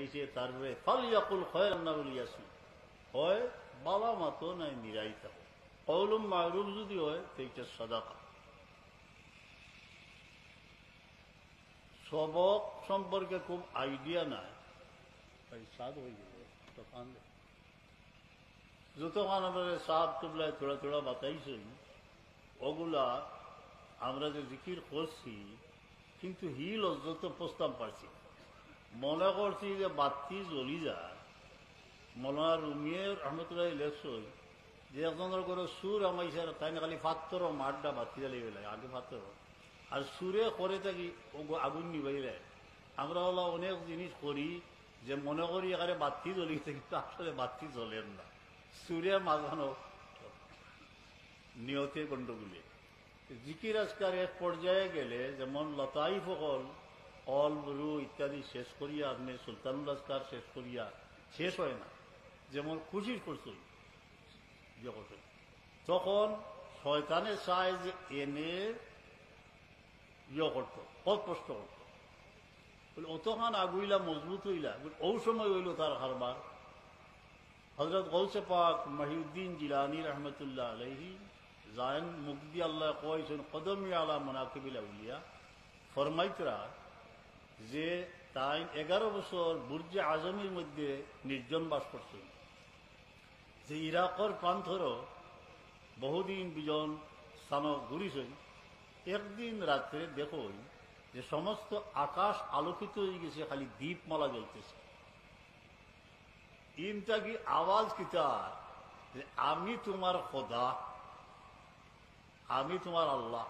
বুঝাইছে তারপরে ফালিয়াকুল খায়রান না বলিয়াছি হয় বালা মাতো নাই নিরাই থাকো কওলুম মারুফ যদি হয় তো এটা সাদাকা। সবক সম্পর্কে খুব আইডিয়া নাই সাদ হয়ে গেল তখন যতক্ষণ আমরা সাপ তুবলায় থোড়া থোড়া বাতাইছি ওগুলা আমরা যে জিকির করছি কিন্তু হিল যত প্রস্তাব পারছি মনে করছি যে বাতি জ্বলি যায় মৌলানা রুমিয়ে রহমতুল্লাহ লেখছই যে একজনের করে সুর আমাইছে তাই না খালি ফাত্তর মাঠটা বাতি জ্বালিয়ে গেলে আগে ফাত্তর আর সুরে করে থাকি আগুন নিবাইলে আমরা হলো অনেক জিনিস করি যে মনে করি এখানে বাতি জ্বলিয়েছে কিন্তু আসলে বাতি জ্বলেন না সুরে মাঝানো নিয়তে গণ্ডগুলি। জিকির আজকার এক পর্যায়ে গেলে যেমন লতাই ফকল অল রু ইত্যাদি শেষ করিয়া আপনি সুলতানুল আজকার শেষ করিয়া শেষ হয় না যেমন খুশির করছই জগতে তখন শয়তানে চায় যে এনে করতো পথ প্রশ্ন করতো অতখান আগুইলা মজবুত হইলা ও সময় হইল তার হারবার হজরত গৌসে পাক মহিউদ্দিন জিলানী রহমতুল্লাহ আলাইহি জায়ন মুক্তি আল্লাহ কয়েছেন কদমি আলা মুনাকিবিল আউলিয়া ফরমাইতরা যে তাই 11 বছর বুর্জে আজমের মধ্যে নির্জন বাস করছেন যে ইরাকর প্রান্তরও বহুদিন বিজন স্থান ঘুরিছেন একদিন রাত্রে দেখো যে সমস্ত আকাশ আলোকিত হয়ে গেছে খালি দীপমালা জ্বলতেছে ইনটা কি আওয়াজ কিতার যে আমি তোমার খোদা আমি তোমার আল্লাহ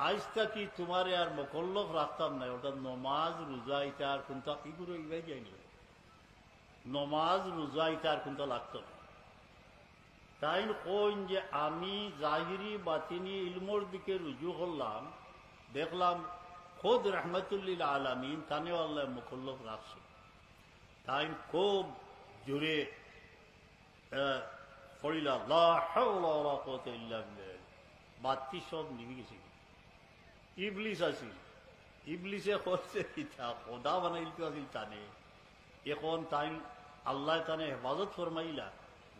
আজটা কি তোমার আর মোকল্লফ রাখতাম না ওটা নমাজ রোজা এটা আর কোনটা এগুলো ইবাই যায়নি নমাজ রোজা এটা আর কোনটা লাগতো না তাই কইন যে আমি জাহিরি বাতিনি ইলমোর দিকে রুজু করলাম দেখলাম খোদ রহমতুল্লিল আলামিন তানেও আল্লাহ মোকল্লফ রাখছে তাই খুব জোরে পড়িলা লা হাওলা ওয়ালা কুওয়াতা ইল্লা বিল্লাহ বাতি সব নিভে গেছে ইবলিস আসিল ইবলিসে করছে কিতা খোদা বানাইতে আসিল টানে এখন তাই আল্লাহ টানে হেফাজত ফরমাইলা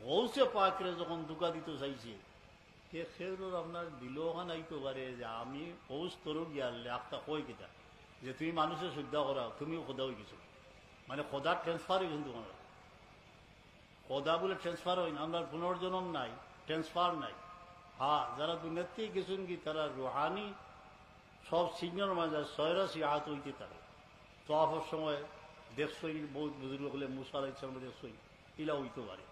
গৌসে পাকরে যখন দুকা দিতে চাইছে খেরোর আপনার দিলওখান আইতে পারে যে আমি পৌষ তরু গিয়ালে একটা কই কিতা যে তুমি মানুষের শ্রদ্ধা করা তুমিও খোদা হয়ে গেছো মানে খোদার ট্রান্সফার হয়ে কিন্তু তোমার খোদা বলে ট্রান্সফার হয় না আমরা পুনর্জন্ম নাই ট্রান্সফার নাই হ্যাঁ যারা দুনিয়াতেই গেছেন কি তারা রুহানি সব সিগনাল মাঝে 86 আহত হইতে পারে তফের সময় দেখছই বহুত বুজুর্গ হলে মুসা আলাইহিস সালাম দেখছই ইলা হইতে পারে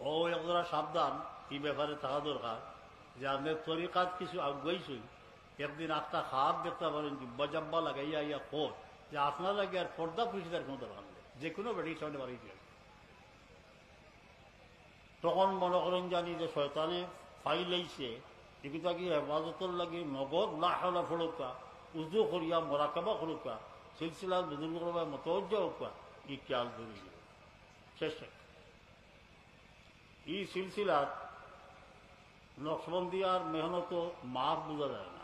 ও একজোড়া সাবধান এই ব্যাপারে থাকা দরকার যে আপনার তরিকাত কিছু আগুয়াইছই একদিন একটা খাপ দেখতে পারেন জিব্বা জাব্বা লাগাইয়া ইয়া খোঁজ যে আপনার লাগে আর পর্দা পরিষ্কার কোনো দরকার নেই যে কোনো বেড়ি সামনে বাড়িতে তখন মনে করেন জানি যে শয়তানে ফাইলাইছে এগুলা কি হেফাজতর লাগে নগদ লাহলা ফলকা উজু করিয়া মরাকাবা ফলকা সিলসিলার বুজুর্গ মতজ্জা হোকা ই খেয়াল ধরে শেষ এই সিলসিলার নকশবন্দি আর মেহনত মাপ বোঝা যায় না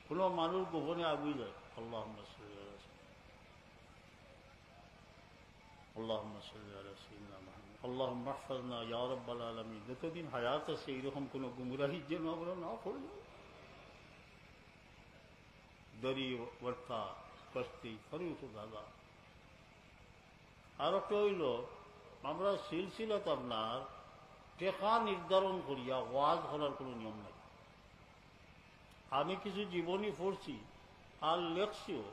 কোনো মানুষ গোপনে আগুই যায় আল্লাহুম্মা সাল্লি আলা আল্লাহুম্মা সাল্লি আলা সাইয়্যিদিনা মুহাম্মদ আল্লাহুম্মা ইহফাযনা ইয়া রাব্বাল আলামিন যতদিন হায়াত আছে এইরকম কোন গুমরাহি যেন আমরা না পড়ি দরি বর্তা কস্তি ফরিউত দাদা আর একটা হইল আমরা সিলসিলাত আপনার টেকা নির্ধারণ করিয়া ওয়াজ করার কোন নিয়ম নাই আমি কিছু জীবনী পড়ছি আর লেখছিও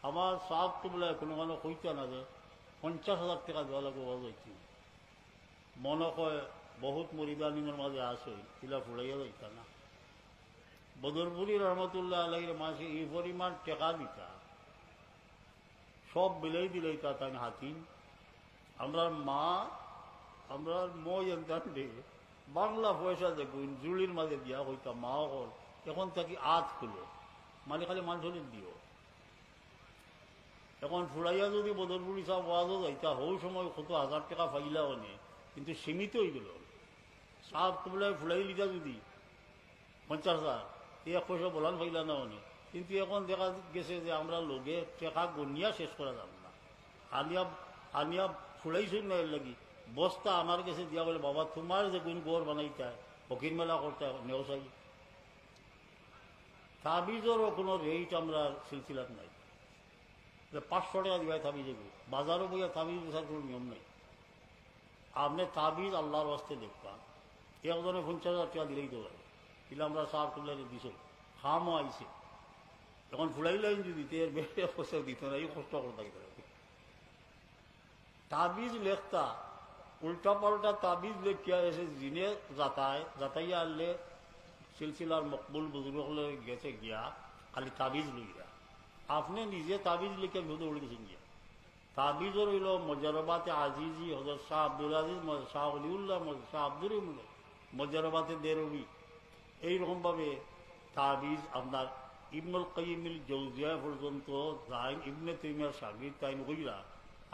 আমার সাপ তুবলায় কোনো কোনো কইতে না যে 50,000 টাকা দেওয়া লাগে ওয়াজ হইতে মনে কয় বহুত মরিদানিনের মাঝে আসে তিলা ফুলাইয়া যাইতা না বদরপুরি রহমতুল্লাহ আলাইহির মাঝে এই পরিমাণ টেকা দিতা সব বিলাই দিলাইতা তাই হাতিন আমরা মা আমরা মে বাংলা পয়সা দেখুন জুলির মাঝে দিয়া হইতা মা হল এখন তাকে আজ খুলো মানে খালি মানুষের দিও এখন ফুরাইয়া যদি বদরপুরি সাহেব ওয়াজও যাইতা হৌ সময় কত 1000 টাকা ফাইলা অনে কিন্তু সীমিত হয়ে গেল সাপ তুবলায় ফুলাই লিতা যদি 50,000 এক পয়সা বলান ফাইলা না অনে কিন্তু এখন দেখা গেছে যে আমরা লোকে টেকা গনিয়া শেষ করা যাব না। আনিয়া আনিয়া ফুড়াইছই না এর লাগি বস্তা আমার কাছে দিয়া বলে, বাবা তোমার যে গুণ গোর বানাইতা ফকির মেলা করতে নেও চাই। তাবিজেরও কোনো রেট আমরা সিলসিলাত নাই যে 500 টাকা দিবাই তাবিজে বাজারও বইয়া তাবিজ বেচার কোনো নিয়ম নাই। আপনি তাবিজ আল্লাহর বাস্তে দেখবান, একজনে 50,000 টাকা দিলেই তো পারে, দিলে আমরা সার তুলে দিছ খামও আইছে। এখন ফুলাই লাইন যদি দিতে এর বেশি পয়সা দিত না, এই কষ্ট করে থাকতে হবে। তাবিজ লেখতা উল্টা পাল্টা তাবিজ লেখিয়া এসে জিনে যাতাইয়া আনলে সিলসিলার মকবুল বুজুর্গ হলে গেছে গিয়া খালি তাবিজ লইয়া আপনি নিজে তাবিজ লিখে বিহুদে উড়ে গেছেন গিয়া। তাবিজও রইল মজারবাতে আজিজি হজরত শাহ আব্দুল আজিজ, শাহ অলিউল্লাহ, শাহ আব্দুল মজারবাতে দেরবি। এইরকমভাবে তাবিজ আপনার ইবনুল কাইয়িম জৌজিয়া পর্যন্ত যাইন ইবনে তাইমিয়ার শাগির তাইন কইরা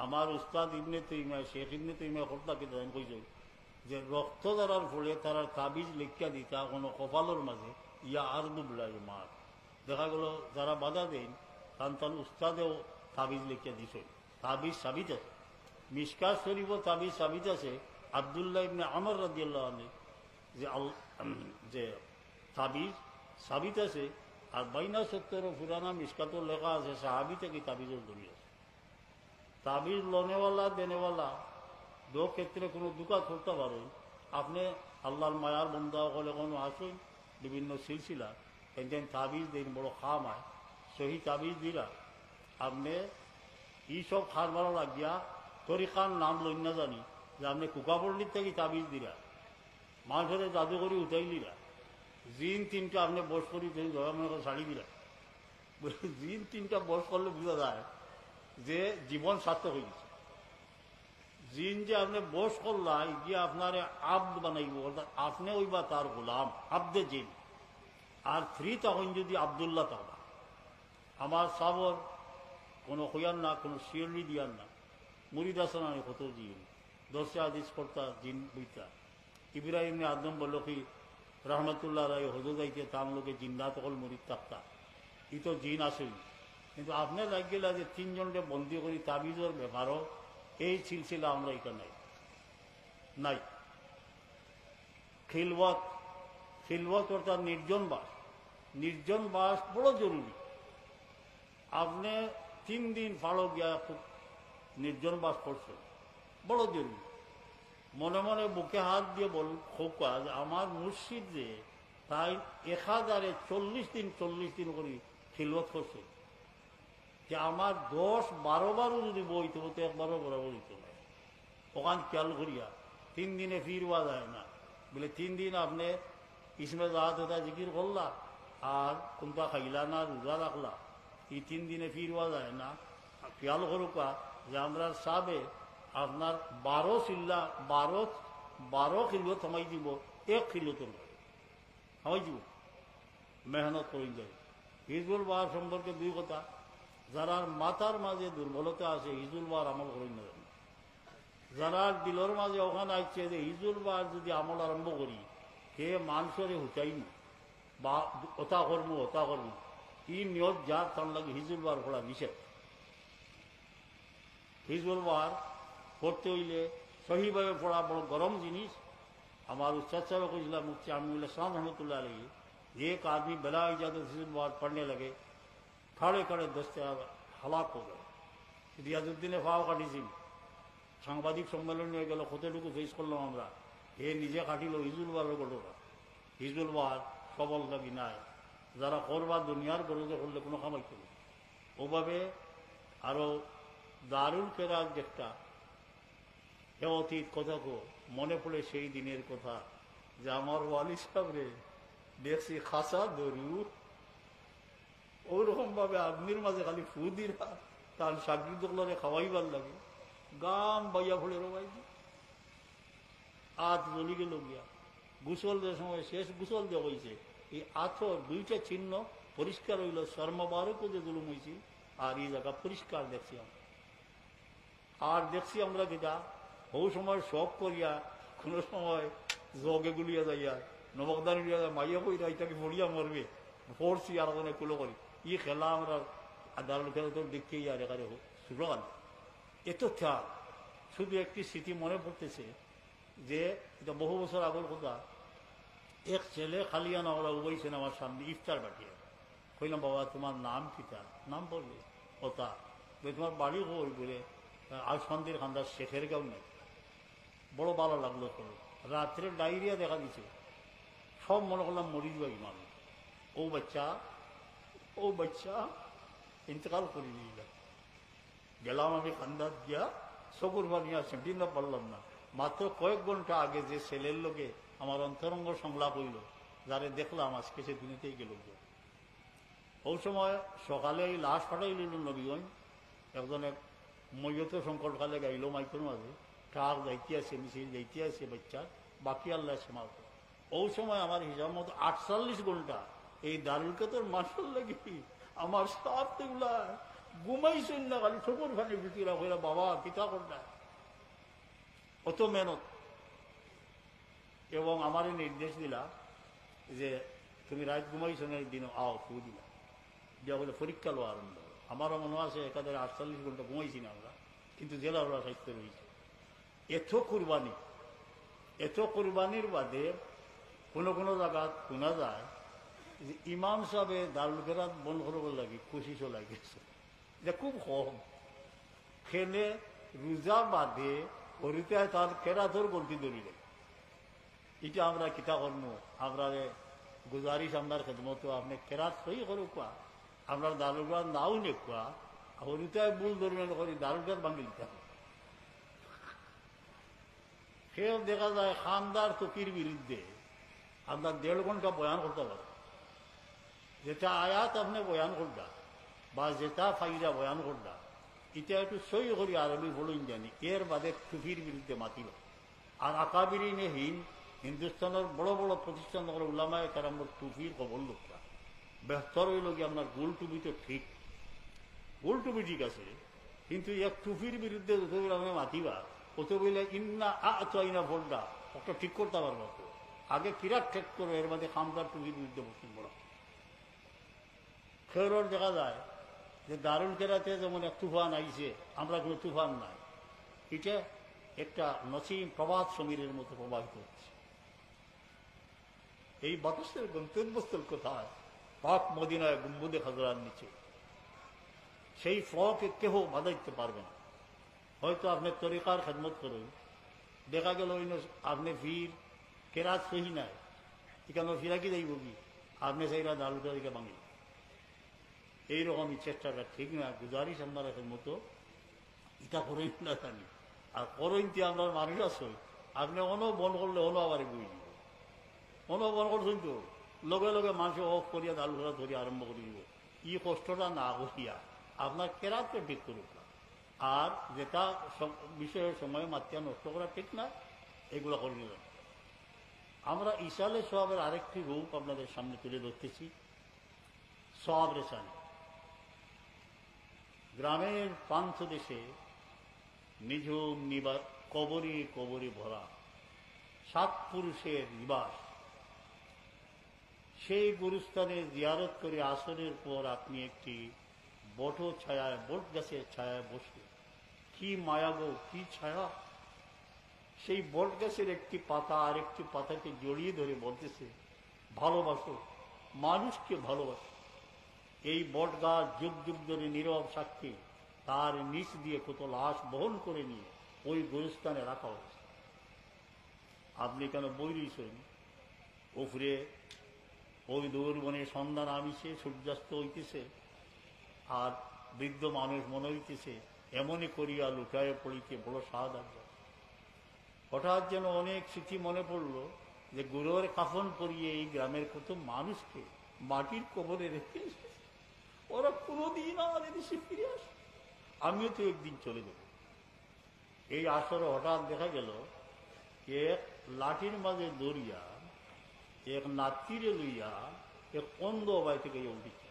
আমার উস্তাদ ইবনে তাইমিয়া শেখ ইবনে তাইমিয়া কর্তাকে তাইন কইছে যে রক্ত দ্বারার ফলে তারা তাবিজ লিখিয়া দিতা কোনো কপালের মাঝে ইয়া আরদুবলাই মার দেখা গেল যারা বাধা দেন তান উস্তাদেও তাবিজ লিখিয়া দিছে। তাবিজ সাবিত আছে, মিশকাত শরীফ তাবিজ সাবিত আছে আব্দুল্লাহ ইবনে আমর রাদিয়াল্লাহু আনহু যে তাবিজ সাবিত আছে। আর 72 পুরানা মিশকাতও লেখা আছে সাহাবি থেকে তাবিজের দলিল আছে। তাবিজ লনেওয়ালা দেনেওয়ালা দো ক্ষেত্রে কোনো দুকা করতে পারেন। আপনি আল্লাহর মায়ার বন্ধা হলে কোনো আসুন বিভিন্ন সিলসিলা একদিন তাবিজ দিন বড় খামায় সহি তাবিজ দিলা আপনি এইসব খার ভালো লাগিয়া তরিকার নাম লই না জানি যে আপনি কুকাপল্লির থেকে তাবিজ দিলা মানুষের জাদু করে উঠাইলিরা জিন 3টা আপনি বস করি মনে করে শাড়ি দিলা জিন 3টা বস করলে বোঝা যায় যে জীবন সার্থক হয়ে গেছে। জিন যে আপনি বস করলাই গিয়ে আপনার আব্দ বানাইব, অর্থাৎ আপনি ওইবা তার গোলাম আব্দে জিন। আর 3 তখন যদি আবদুল্লাহ তাহলে আমার সাবর কোনো হইয়ার না, কোনো শিয়রি দিয়ার না, মুরিদ আসনা কত জিন 10 হাদিস করতা জিন বইতা। ইব্রাহিম আদম বলল কি রহমতুল্লাহ রায় হজর যাইতে তার লোকে জিন্দা তখন মুরিদ থাকতা, ই তো জিন আসেন। কিন্তু আপনার লাগিলা যে 3 জনকে বন্দী করি তাবিজের ব্যাপারও এই সিলসিলা আমরা এখানে নাই। খিলওয়াত অর্থাৎ নির্জন বাস বড় জরুরি। আপনি 3 দিন ফাড়ো গিয়া খুব নির্জন বাস করছেন, বড় জরুরি। মনে মনে বুকে হাত দিয়ে বল খোকা যে আমার মুর্শিদ যে তাই 1040 দিন করে খিলওয়াত করছে, যে আমার 10-12 বারও যদি বইতে হতো একবারও বরাবর হইতো না। ওখান খেয়াল করিয়া 3 দিনে ফিরবা যায় না বলে 3 দিন আপনি ইসমে জাহাজ হতা জিকির করলা আর কোনটা খাইলা না রোজা রাখলা, এই 3 দিনে ফিরবা যায় না। খেয়াল করুকা যে আমরা সাবে আপনার 12 চিল্লা 12 খিলিও থামাই দিব, 1 খিলিও তো থামাই দিব, মেহনত করে যায়। হিজবুল বাহার সম্পর্কে 2 কথা, যারা মাথার মাঝে দুর্বলতা আছে হিজুল বার আমল করি না, যারা দিলর মাঝে ওখানে আসছে যে হিজুল বার যদি আমল আরম্ভ করি কে মানুষরে হুচাইম বা ওতা কর্ম ই নিয়ত যার তার লাগে হিজুল বার পড়া নিষেধ। হিজুল বার পড়তে হইলে সহিভাবে পড়া বড় গরম জিনিস। আমার উস্তাদ সাহেব কইছিলাম মুফতি আমিনুল ইসলাম রহমতুল্লাহ আলাইহি, एक आदमी बला इजाजत हिजुल বার पढ़ने लगे खड़े खड़े दस्ते হালাক हो गए। রিয়াজউদ্দিনে ফাও কাটিছিল, সাংবাদিক সম্মেলন হয়ে গেল, কতটুকু ফেস করলাম আমরা। এ নিজে কাটিল হিজুল বারের ঘটনা। হিজুল বার সবল লাগি নাই, যারা করবা দুনিয়ার গরজে করলে কোনো কামাই করবে। ওভাবে আরো দারুল কেরাত যেটা এ অতীত কথা কো মনে পড়ে সেই দিনের কথা যে আমার ওয়ালি সাহেবরে দেখছি খাসা দরু ওরকম ভাবে আদমির মাঝে খালি ফু দিরা তার সাগরিদ খাওয়াইবার লাগে গাম বাইয়া ফুলে রোবাই আত জ্বলি গেল গিয়া। গুসল দেওয়ার সময় শেষ গুসল দেওয়া হয়েছে, এই আথর 2টা চিহ্ন পরিষ্কার হইল, শর্মবারকও যে জুলুম হয়েছে আর এই জায়গা পরিষ্কার দেখছি আমরা। আর দেখছি আমরা যেটা বহু সময় শখ করিয়া কোনো সময় জগে গুলিয়া যাইয়া নবকদান মাইয়া কইরা এটাকে মরিয়া মরবে পড়ছি আর কুলো করি ই খেলা আমরা দারুল খেলা তো দেখতেই আর এখানে সুরান এত ত্যাগ। শুধু একটি স্মৃতি মনে পড়তেছে যে এটা বহু বছর আগের কথা। এক ছেলে খালিয়ানা ওরা উবাইছেন আমার সামনে ইফতার বাটিয়ে। কইলাম বাবা তোমার নাম কিতা? নাম বললে ওটা। তোমার বাড়ি হই বলে আর সন্ধ্যের খান্দার শেখের গাঁও নেই। বড় ভালো লাগলো করো। রাত্রে ডায়রিয়া দেখা দিছে, সব মনে করলাম মরিজ বাই মানুষ। ও বাচ্চা ইন্তকাল করে নিলাম। গেলাম আমি খান্দার গিয়া চকুর পানি আসে দিনটা পারলাম না। মাত্র কয়েক ঘন্টা আগে যে ছেলের লোকে আমার অন্তরঙ্গ সংলাপ হইল, যারে দেখলাম আজকে সে দুনিয়াতেই গেল। ওই সময় সকালে এই লাশ ফাটাই নিল নবীগঞ্জ। একজনে মৈয়ত সংকটকালে গাইল মাইকের মাঝে, ট্রাক যাইতে আছে, মিছিল যাইতে আছে বাচ্চার, বাকি আল্লাহ সীমা। ওই সময় আমার হিসাব মতো 48 ঘন্টা এই দারুলকে তোর মাসল লাগে আমার সাপ এগুলা ঘুমাইছেন না, খালি ঠোকর খানি ভিতরা হইলা বাবা পিতা করটা অত মেহনত। এবং আমারই নির্দেশ দিলা যে তুমি রাত ঘুমাইছো না, দিন আও ফু দিলা যা বলে পরীক্ষা লো আরম্ভ। আমারও মনে আছে একাধারে 48 ঘন্টা ঘুমাইছি না আমরা, কিন্তু জেলার ওরা সাহিত্য রয়েছে। এত কুরবানির বাদে কোনো কোনো জায়গা শোনা যায় যে ইমাম সাহেবে দারুল কেরাত বন্ধ করবো লাগে কোশিশও লাগিয়েছে, এটা খুব কম। খেলে রোজা বাদে হরিতে তার কেরাতর গলতি ধরিলে এটা আমরা কিতা করবো। আমরা গুজারিশ আপনার খেদমত আপনি কেরাত সই করো কোয়া, আপনার দারুল কেরাত নাও নে কোয়া, হরিতে ভুল ধরিলেন করি দারুল কেরাত ভাঙি দিতে হবে। সেও দেখা যায় খানদার তকির বিরুদ্ধে আপনার 1.5 ঘন্টা বয়ান করতে পারে। যেটা আয়াত আপনি বয়ান করবা বা যেটা ফাইরা বয়ান করবা, এটা একটু সই করি আরবি বলুন জানি, এর বাদে টুফির বিরুদ্ধে মাতিল। আর আকাবিরিনে হিন্দুস্তানের বড় বড় প্রতিষ্ঠান উলামায়ে কেরামর টুফির খবর লোকরা বেহতর হইল কি আপনার গোল টুপি তো ঠিক, গোল টুপি ঠিক আছে, কিন্তু এক টুফির বিরুদ্ধে যতগুলো আপনি মাতিবা কত বলে ইন্না আইনা ভোল্ডা একটা ঠিক করতে পারবো। আগে কিরাট ঠিক করো, এর মধ্যে খামদার টুপির বিরুদ্ধে বসুন বড় খেরোর দেখা যায় যে দারুল কেরাতে যেমন এক তুফান আইছে, আমরা কোনো তুফান নাই। এটা একটা নসীম প্রভাত সমীরের মতো প্রবাহিত হচ্ছে। এই বাতাসের গন্তব্যস্থল কোথায়? পাক মদিনায় গুম্বুদে খাজরার নিচে। সেই ফ্লকে কেহ বাধাইতে পারবে না। হয়তো আপনি তরিকার খেদমত করুন, দেখা গেল আপনি ফির কেরাত সহি নাই, এখানে ফিরাকি যাইব কি আপনি সেইরা দারুল কেরাতকে ভাঙি। এইরকমই চেষ্টাটা ঠিক না। গুজারিশ আপনার মতো এটা করেন না জানি, আর করইনতে আপনার মানুষ আছে, আপনি অনো বন করলে অনো আবার বই দিব, অনো বন করছেন তো লগে লগে মানুষ অফ করিয়া দালু খেলা ধরিয়া আরম্ভ করে দিব। ই কষ্টটা না করিয়া আপনার কেরাতকে ঠিক করুক না, আর যেটা বিষয়ের সময় মাত্রা নষ্ট করা ঠিক না, এগুলো করে নিলাম। আমরা ইসালে সোয়াবের আরেকটি রূপ আপনাদের সামনে তুলে ধরতেছি, সোয়াব রেসানি। গ্রামের প্রান্ত দেশে নিঝুম নিবাস, কবরে কবরে ভরা 7 পুরুষের নিবাস। সেই গুরুস্থানে জিয়ারত করে আসরের পর আপনি একটি বট ছায়ায়, বট গাছের ছায়ায় বসে, কি মায়া গো, কি ছায়া! সেই বট গাছের একটি পাতা আর একটি পাতাকে জড়িয়ে ধরে বলতেছে ভালোবাসো, মানুষকে ভালোবাসো। এই বট গাছ যুগ যুগ ধরে নীরব সাক্ষী, তার নিচ দিয়ে কত লাশ বহন করে নিয়ে ওই গুরুস্থানে রাখা হয়েছে। আপনি কেন বই দিয়েছেন? উপরে ওই দৌড় বনে সন্ধ্যা নামিছে, সূর্যাস্ত হইতেছে, আর বৃদ্ধ মানুষ মনে হইতেছে এমনই করিয়া লুটায় পড়িতে বড় স্বাদ আসবে। হঠাৎ যেন অনেক স্মৃতি মনে পড়ল যে গুরুর কাফন পরিয়ে এই গ্রামের কত মানুষকে মাটির কবরে রেখে ওরা কোনোদিন আমাদের দেশে ফিরে আসে। আমিও তো একদিন চলে যাব। এই আসরে হঠাৎ দেখা গেল এক লাঠির মাঝে দরিয়া এক নাতিরে লইয়া এক অন্ধ অবাই থেকে উঠিছে।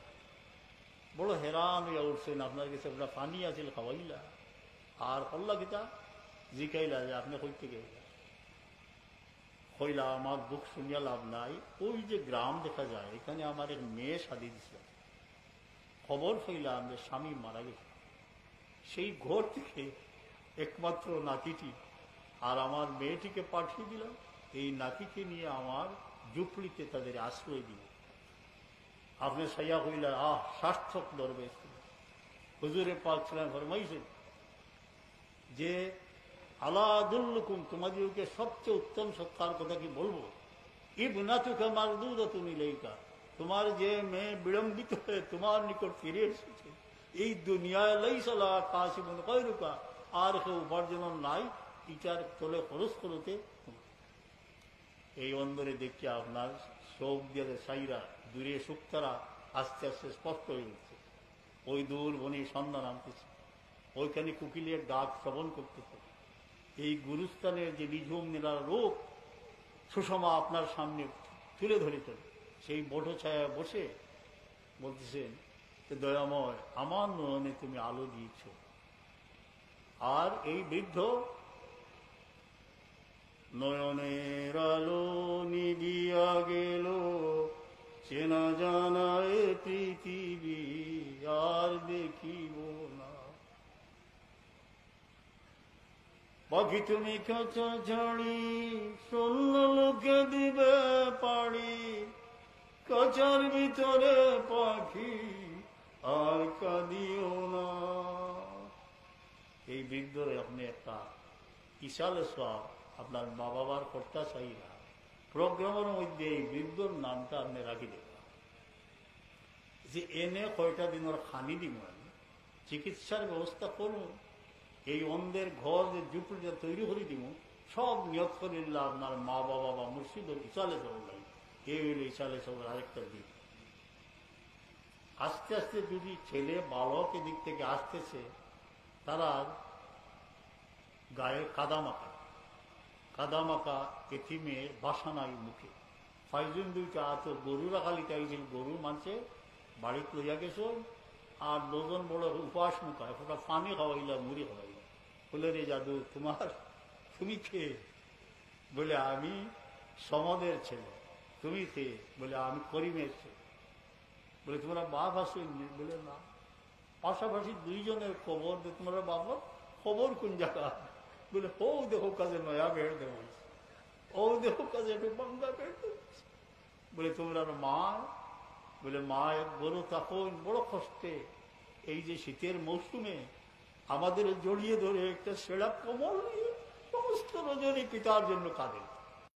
বড় হেরান হইয়া উঠছেন, আপনার কাছে একটা পানি আছিল খাওয়াইলা, আর কল্লা গীতা জিকাইলা যে আপনি কই থেকে হইলা। আমার দুঃখ শুনিয়া লাভ নাই, ওই যে গ্রাম দেখা যায়, এখানে আমার এক মেয়ে শাদি দিছিল। খবর পাইলাম যে স্বামী মারা গেছে। সেই ঘর থেকে একমাত্র নাতিটি আর আমার মেয়েটিকে পাঠিয়ে দিলাম, এই নাতিকে নিয়ে আমার ঝুপড়িতে তাদের আশ্রয় দিল। আপনি সাইয়া হইলা সার্থক দরবেশ। হুজুরে পাক সাল্লাল্লাহু আলাইহি ফরমাইছেন যে আলা আদুল্লুকুম, তোমাদেরকে সবচেয়ে উত্তম সৎকার কথা কি বলবো, ইবনাতুকা মারদুদাতুন ইলাইকা, তোমার যে মেয়ে বিলম্বিত হয়ে তোমার নিকট ফিরে এসেছে, এই দুনিয়ায় লাইসা লাহা কাসিবুন গায়রুকা, আর কেউ উপার্জন নাই, ইটার তলে খরচ করতে। এই অন্দরে দেখি আপনার শোক দিয়ে সাইরা দূরে শুক্তারা আস্তে আস্তে স্পষ্ট হয়ে উঠছে। ওই দূর বনে সন্ধ্যা নামতেছে, ওইখানে কুকিলের ডাক শ্রবণ করতেছে। এই গুরুস্থানের যে নিঝুম নীলার রূপ সুষমা আপনার সামনে তুলে ধরেছেন, সেই বটো ছায়া বসে বলতেছেন যে দয়াময়, আমার নয়নে তুমি আলো দিয়েছ। আর এই বৃদ্ধ নয়নের আলো নিবিয়া গেল, চেনা জানায় পৃথিবী আর দেখিব না। পাখি তুমি কাঁচা ঝাড়ি, শূন্য লোকে দিবে পাড়ি, কাঁচার ভিতরে পাখি আর কাঁদিও না। এই বৃদ্ধর আপনি একটা ইশালে সব আপনার মা বাবার কর্তা চাইরা প্রোগ্রামের মধ্যে এই বৃদ্ধর নামটা আপনি রাখি দেবেন যে এনে কয়টা দিনের খানি দিব, চিকিৎসার ব্যবস্থা করুন, এই অন্ধের ঘর যে ঝুপড়িটা তৈরি করে দিব, সব নিয়ত করিল্লা আপনার মা বাবা বা মুর্শিদের ইশালে সব লাগে। এই হইল ইশালে সবের আরেকটা দিক। আস্তে আস্তে যদি ছেলে বালক এদিক থেকে আসতেছে, তারা গায়ে কাদামাখা, কাদামাখা এতিমের বাসা নাই মুখে। ফাইজুন দুইটা আছে, গরু রাখালি চাইছিল, গরু মানছে বাড়িতে লইয়া গেছ, আর দুজন বড় উপাস মুখা, একটা পানি খাওয়াইলা, মুড়ি খাওয়াইলা। বলে রে জাদু, তুমি খেয়ে? বলে আমি সমদের ছেলে। তুমি খেয়ে? বলে আমি করিমের ছেলে। বলে তোমরা বাপ আসেননি? বলে না। পাশাপাশি দুইজনের খবর, তোমরা বাবা খবর কোন জায়গা? বলে ও দেখো কাজে নয়া বেড় দেব, ও দেখো কাজে একটু বাংলা বেড় দেব। বলে তোমরা মা? বলে মা এক বড় তখন বড় কষ্টে এই যে শীতের মৌসুমে আমাদের জড়িয়ে ধরে একটা সেরা কমল নিয়ে সমস্ত রজনী পিতার জন্য কাঁদে।